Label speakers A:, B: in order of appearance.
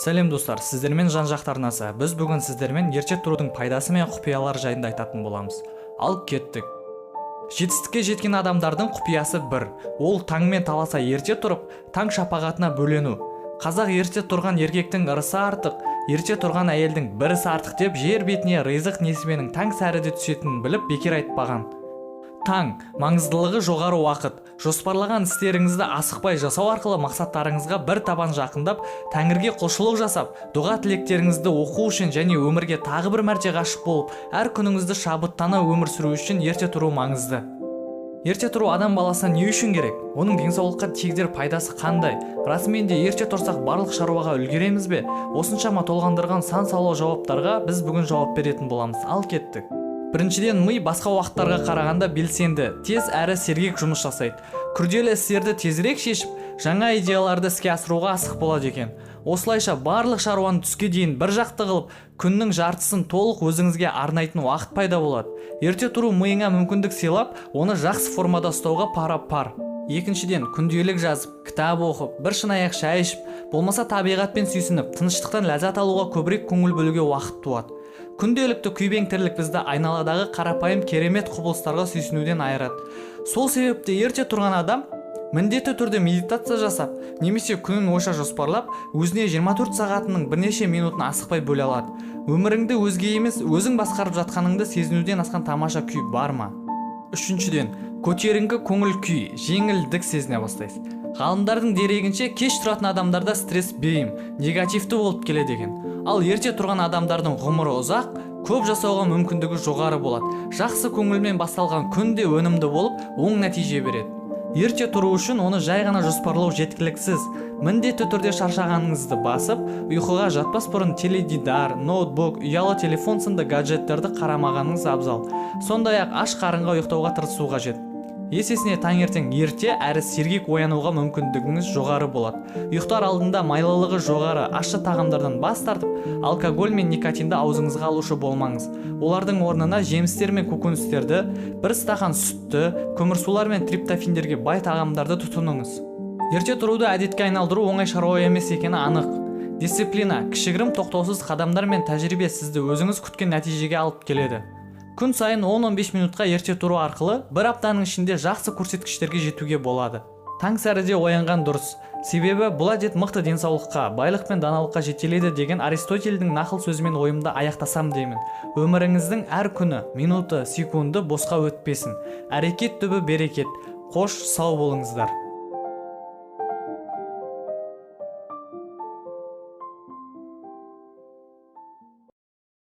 A: Сәлем достар, сіздермен жан-жақтар арнасы. Біз бүгін сіздермен ерте тұрудың пайдасы мен құпиялары жайында айтатын боламыз. Ал кеттік. Жетістікке жеткен адамдардың құпиясы бір. Ол таңмен таласа ерте тұрып, таң шапағатына бөлену. Қазақ ерте тұрған еркектің ырысы артық, ерте тұрған әйелдің бір ісі артық деп жер бетіне ризық несібенің таң сәріде түсетінін біліп бекер айтпаған. Таң, маңыздылығы жоғары уақыт. Жоспарлаған істеріңізді асықпай жасау арқылы мақсаттарыңызға бір табан жақындап, Тәңірге құлшылық жасап, дұға тілектеріңізді оқу үшін және өмірге тағы бір мәрте ғашық болып, әр күніңізді шабыттана өмір сүру үшін ерте тұру маңызды. Ерте тұру адам баласына не үшін керек? Оның денсаулыққа тигізер пайдасы қандай? Расымен де ерте тұрсақ барлық шаруаға үлгереміз бе? Осыншама толғандырған сан сауал жауаптарға біз бүгін жауап беретін боламыз. Ал кеттік. Біріншіден, ми басқа уақыттарға қарағанда белсенді, тез әрі сергек жұмыс жасайды. Күрделі істерді тезірек шешіп, жаңа идеяларды іске асыруға асық болады екен. Осылайша барлық шаруаны түске дейін бір жақты қылып, күннің жартысын толық өзіңізге арнайтын уақыт пайда болады. Ерте тұру миыңа мүмкіндік сыйлап, оны жақсы формада ұстауға пара-пар. Екіншіден, күнделік жазып, кітап оқып, бір шынаяқ шай ішіп, болмаса табиғатпен сүйсініп, тыныштықтан ләззат алуға көбірек көңіл бөлуге уақыт туады. Күнделікті күйбең тірлік бізді айналадағы қарапайым керемет құбылыстарға сүйсінуден айырады. Сол себепті ерте тұрған адам міндетті түрде медитация жасап, немесе күнін ойша жоспарлап, өзіне 24 сағатының бірнеше минутын асықпай бөле алады. Өміріңді өзге емес, өзің басқарып жатқаныңды сезінуден асқан тамаша күй бар ма? Үшіншіден, көтеріңкі көңіл күй, жеңілдік сезіне бастайсыз. Ғалымдардың дерегінше кеш тұратын адамдарда стресс бейім, негативті болып келеді екен. Ал ерте тұрған адамдардың ғұмыры ұзақ, көп жасауға мүмкіндігі жоғары болады. Жақсы көңілмен басталған күн де өнімді болып, оң нәтиже береді. Ерте тұру үшін оны жай ғана жоспарлау жеткіліксіз. Міндетті түрде шаршағаныңызды басып, ұйқыға жатпас бұрын теледидар, ноутбук, ұялы телефон сынды гаджеттерді қарамағаныңыз абзал. Сондай-ақ аш қарынға ұйықтауға тырысу қажет. Есесіне таңертең ерте әрі сергек оянуға мүмкіндігіңіз жоғары болады. Ұйықтар алдында майлылығы жоғары, ащы тағамдардан бас тартып, алкоголь мен никотинді аузыңызға алушы болмаңыз. Олардың орнына жемістер мен көкөністерді, бір стақан сүтті, көмірсулар мен триптофиндерге бай тағамдарды тұтыныңыз. Ерте тұруды әдетке айналдыру оңай шаруа емес екені анық. Дисциплина, кішігірім тоқтаусыз қадамдар мен тәжірибе сізді өзіңіз күткен нәтижеге алып келеді. Күн сайын 10-15 минутқа ерте тұру арқылы бір аптаның ішінде жақсы көрсеткіштерге жетуге болады. Таң сәріде оянған дұрыс. Себебі бұл әдет мықты денсаулыққа, байлық пен даналыққа жетелейді деген Аристотельдің нақыл сөзімен ойымды аяқтасам деймін. Өміріңіздің әр күні, минуты, секунды босқа өтпесін. Әрекет түбі берекет. Қош, сау болыңыздар.